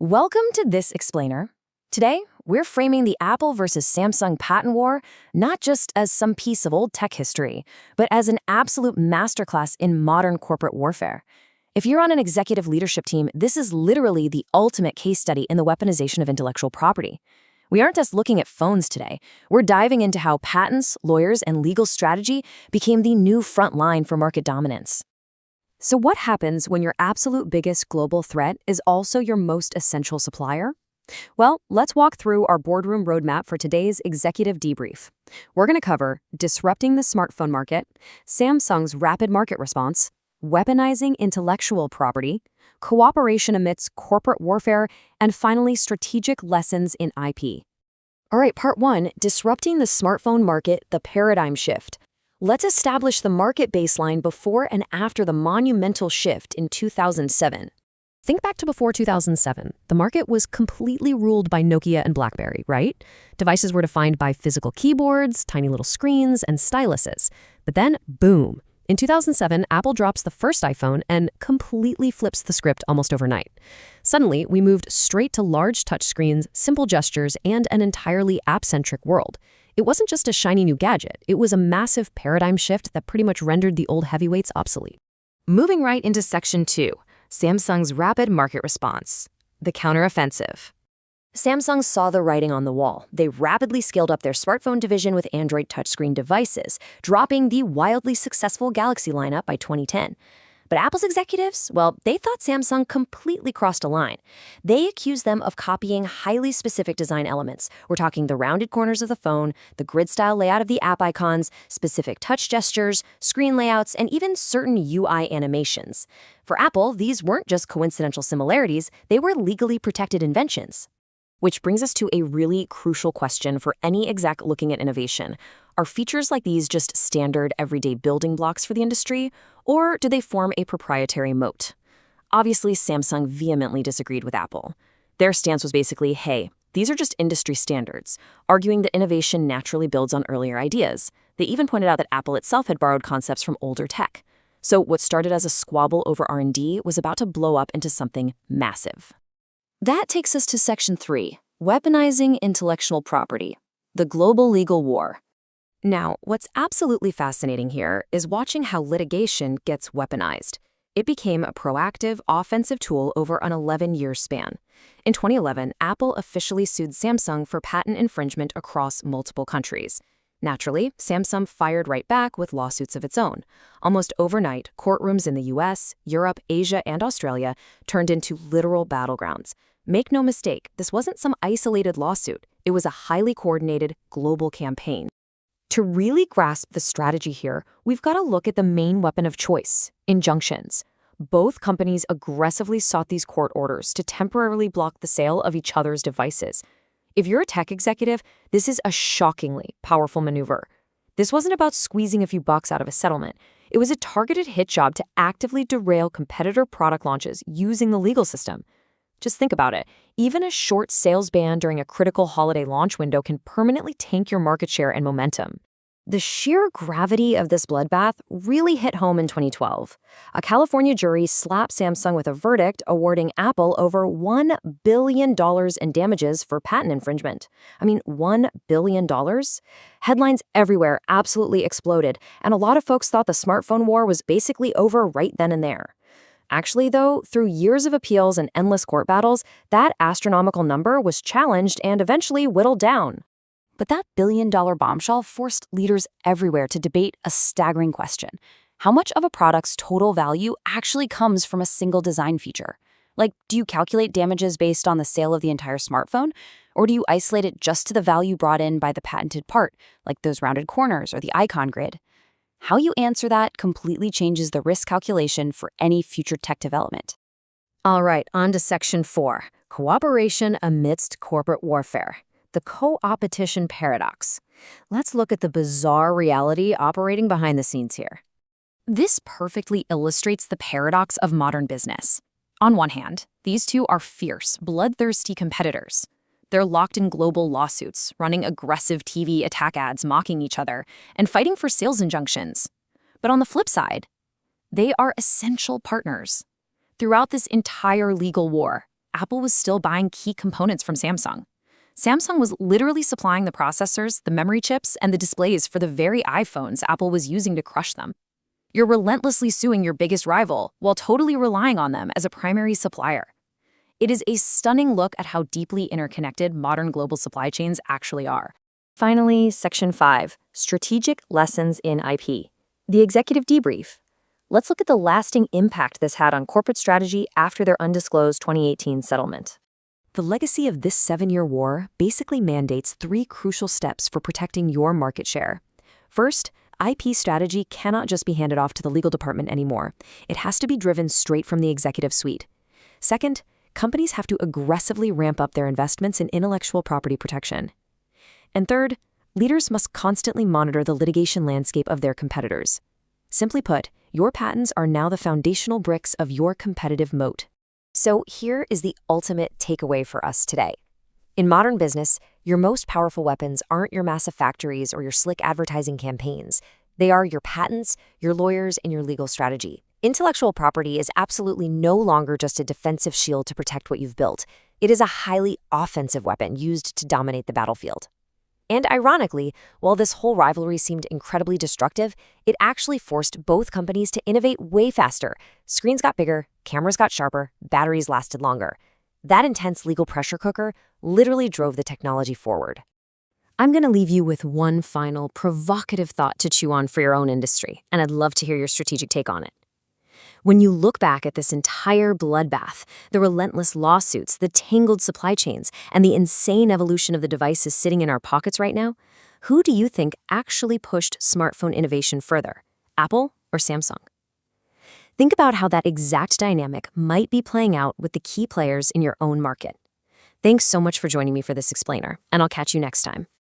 Welcome to This Explainer. Today, we're framing the Apple versus Samsung patent war not just as some piece of old tech history, but as an absolute masterclass in modern corporate warfare. If you're on an executive leadership team, this is literally the ultimate case study in the weaponization of intellectual property. We aren't just looking at phones today. We're diving into how patents, lawyers, and legal strategy became the new front line for market dominance. So what happens when your absolute biggest global threat is also your most essential supplier? Well, let's walk through our boardroom roadmap for today's executive debrief. We're going to cover disrupting the smartphone market, Samsung's rapid market response, weaponizing intellectual property, cooperation amidst corporate warfare, and finally, strategic lessons in IP. All right, part one, disrupting the smartphone market, the paradigm shift. Let's establish the market baseline before and after the monumental shift in 2007. Think back to before 2007. The market was completely ruled by Nokia and BlackBerry, right? Devices were defined by physical keyboards, tiny little screens, and styluses. But then, boom. In 2007, Apple drops the first iPhone and completely flips the script almost overnight. Suddenly, we moved straight to large touchscreens, simple gestures, and an entirely app-centric world. It wasn't just a shiny new gadget, it was a massive paradigm shift that pretty much rendered the old heavyweights obsolete. Moving right into Section 2, Samsung's rapid market response, the counteroffensive. Samsung saw the writing on the wall. They rapidly scaled up their smartphone division with Android touchscreen devices, dropping the wildly successful Galaxy lineup by 2010. But Apple's executives, well, they thought Samsung completely crossed a line. They accused them of copying highly specific design elements. We're talking the rounded corners of the phone, the grid-style layout of the app icons, specific touch gestures, screen layouts, and even certain UI animations. For Apple, these weren't just coincidental similarities, they were legally protected inventions. Which brings us to a really crucial question for any exec looking at innovation. Are features like these just standard everyday building blocks for the industry, or do they form a proprietary moat? Obviously, Samsung vehemently disagreed with Apple. Their stance was basically, hey, these are just industry standards, arguing that innovation naturally builds on earlier ideas. They even pointed out that Apple itself had borrowed concepts from older tech. So what started as a squabble over R&D was about to blow up into something massive. That takes us to Section 3, weaponizing intellectual property, the global legal war. Now, what's absolutely fascinating here is watching how litigation gets weaponized. It became a proactive, offensive tool over an 11-year span. In 2011, Apple officially sued Samsung for patent infringement across multiple countries. Naturally, Samsung fired right back with lawsuits of its own. Almost overnight, courtrooms in the US, Europe, Asia, and Australia turned into literal battlegrounds. Make no mistake, this wasn't some isolated lawsuit. It was a highly coordinated, global campaign. To really grasp the strategy here, we've got to look at the main weapon of choice, injunctions. Both companies aggressively sought these court orders to temporarily block the sale of each other's devices. If you're a tech executive, this is a shockingly powerful maneuver. This wasn't about squeezing a few bucks out of a settlement. It was a targeted hit job to actively derail competitor product launches using the legal system. Just think about it. Even a short sales ban during a critical holiday launch window can permanently tank your market share and momentum. The sheer gravity of this bloodbath really hit home in 2012. A California jury slapped Samsung with a verdict awarding Apple over $1 billion in damages for patent infringement. I mean, $1 billion? Headlines everywhere absolutely exploded, and a lot of folks thought the smartphone war was basically over right then and there. Actually, though, through years of appeals and endless court battles, that astronomical number was challenged and eventually whittled down. But that billion-dollar bombshell forced leaders everywhere to debate a staggering question. How much of a product's total value actually comes from a single design feature? Like, do you calculate damages based on the sale of the entire smartphone? Or do you isolate it just to the value brought in by the patented part, like those rounded corners or the icon grid? How you answer that completely changes the risk calculation for any future tech development. All right, on to Section 4, cooperation amidst corporate warfare, the co-opetition paradox. Let's look at the bizarre reality operating behind the scenes here. This perfectly illustrates the paradox of modern business. On one hand, these two are fierce, bloodthirsty competitors. They're locked in global lawsuits, running aggressive TV attack ads mocking each other, and fighting for sales injunctions. But on the flip side, they are essential partners. Throughout this entire legal war, Apple was still buying key components from Samsung. Samsung was literally supplying the processors, the memory chips, and the displays for the very iPhones Apple was using to crush them. You're relentlessly suing your biggest rival while totally relying on them as a primary supplier. It is a stunning look at how deeply interconnected modern global supply chains actually are. Finally, Section 5, Strategic Lessons in IP. The Executive Debrief. Let's look at the lasting impact this had on corporate strategy after their undisclosed 2018 settlement. The legacy of this 7-year war basically mandates 3 crucial steps for protecting your market share. First, IP strategy cannot just be handed off to the legal department anymore. It has to be driven straight from the executive suite. Second, companies have to aggressively ramp up their investments in intellectual property protection. And third, leaders must constantly monitor the litigation landscape of their competitors. Simply put, your patents are now the foundational bricks of your competitive moat. So here is the ultimate takeaway for us today. In modern business, your most powerful weapons aren't your massive factories or your slick advertising campaigns. They are your patents, your lawyers, and your legal strategy. Intellectual property is absolutely no longer just a defensive shield to protect what you've built. It is a highly offensive weapon used to dominate the battlefield. And ironically, while this whole rivalry seemed incredibly destructive, it actually forced both companies to innovate way faster. Screens got bigger, cameras got sharper, batteries lasted longer. That intense legal pressure cooker literally drove the technology forward. I'm going to leave you with one final provocative thought to chew on for your own industry, and I'd love to hear your strategic take on it. When you look back at this entire bloodbath, the relentless lawsuits, the tangled supply chains, and the insane evolution of the devices sitting in our pockets right now, who do you think actually pushed smartphone innovation further, Apple or Samsung? Think about how that exact dynamic might be playing out with the key players in your own market. Thanks so much for joining me for this explainer, and I'll catch you next time.